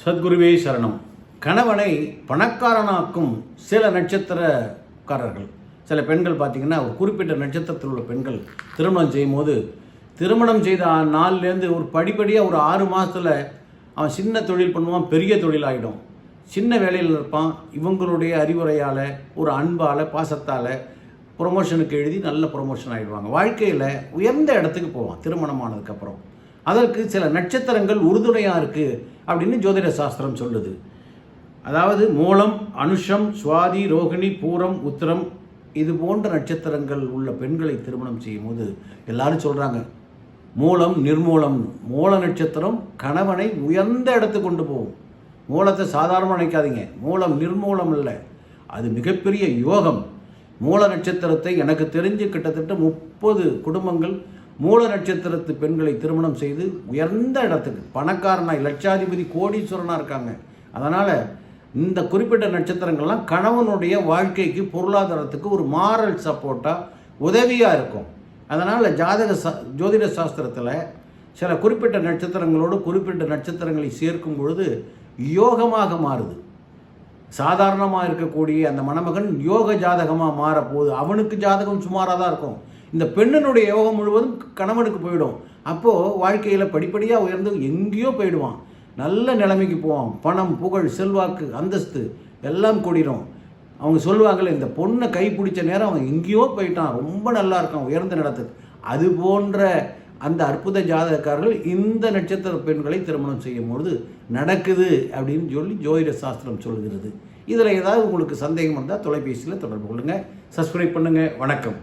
சத்குருவே சரணம். கணவனை பணக்காரனாக்கும் சில நட்சத்திரக்காரர்கள், சில பெண்கள் பார்த்திங்கன்னா ஒரு குறிப்பிட்ட நட்சத்திரத்தில் உள்ள பெண்கள் திருமணம் செய்யும் போது திருமணம் செய்த நாள்லேருந்து ஒரு படிப்படியாக ஒரு 6 மாதத்தில் அவன் சின்ன தொழில் பண்ணுவான், பெரிய தொழில் ஆகிடும். சின்ன வேலையில் இருப்பான். இவங்களுடைய அறிவுரையால், ஒரு அன்பால், பாசத்தால் ப்ரொமோஷனுக்கு எழுதி நல்ல ப்ரொமோஷன் ஆகிடுவாங்க. வாழ்க்கையில் உயர்ந்த இடத்துக்கு போவான் திருமணமானதுக்கப்புறம். அதற்கு சில நட்சத்திரங்கள் உறுதுணையாக இருக்குது அப்படின்னு ஜோதிட சாஸ்திரம் சொல்லுது. அதாவது மூலம், அனுஷம், சுவாதி, ரோகிணி, பூரம், உத்திரம் இது போன்ற நட்சத்திரங்கள் உள்ள பெண்களை திருமணம் செய்யும் போது எல்லாரும் சொல்கிறாங்க மூலம் நிர்மூலம். மூல நட்சத்திரம் கணவனை உயர்ந்த இடத்துக்கு கொண்டு போகும். மூலத்தை சாதாரணமாக நினைக்காதீங்க. மூலம் நிர்மூலம் இல்லை, அது மிகப்பெரிய யோகம். மூல நட்சத்திரத்தை எனக்கு தெரிஞ்சு கிட்டத்தட்ட 30 குடும்பங்கள் மூல நட்சத்திரத்து பெண்களை திருமணம் செய்து உயர்ந்த இடத்துக்கு பணக்காரனாய் லட்சாதிபதி கோடீஸ்வரனாக இருக்காங்க. அதனால் இந்த குறிப்பிட்ட நட்சத்திரங்கள்லாம் கணவனுடைய வாழ்க்கைக்கு, பொருளாதாரத்துக்கு ஒரு மாரல் சப்போர்ட்டாக உதவியாக இருக்கும். அதனால் ஜோதிட சாஸ்திரத்தில் சில குறிப்பிட்ட நட்சத்திரங்களோடு குறிப்பிட்ட நட்சத்திரங்களை சேர்க்கும் பொழுது யோகமாக மாறுது. சாதாரணமாக இருக்கக்கூடிய அந்த மணமகன் யோக ஜாதகமாக மாறப்போகுது. அவனுக்கு ஜாதகம் சுமாராக தான் இருக்கும். இந்த பெண்ணினுடைய யோகம் முழுவதும் கணவனுக்கு போயிடும். அப்போது வாழ்க்கையில் படிப்படியாக உயர்ந்து எங்கேயோ போயிடுவான். நல்ல நிலைமைக்கு போவான். பணம், புகழ், செல்வாக்கு, அந்தஸ்து எல்லாம் கூடிடும். அவங்க சொல்லுவாங்கள்ல, இந்த பொண்ணை கை பிடிச்ச நேரம் அவன் எங்கேயோ போயிட்டான், ரொம்ப நல்லா இருக்கான், உயர்ந்த நிலத்துக்கு. அது போன்ற அந்த அற்புத ஜாதகக்காரர்கள் இந்த நட்சத்திர பெண்களை திருமணம் செய்யும் பொழுது நடக்குது அப்படின்னு சொல்லி ஜோதிட சாஸ்திரம் சொல்கிறது. இதில் ஏதாவது உங்களுக்கு சந்தேகம் இருந்தால் தொலைபேசியில் தொடர்பு கொள்ளுங்கள். சப்ஸ்கிரைப் பண்ணுங்கள். வணக்கம்.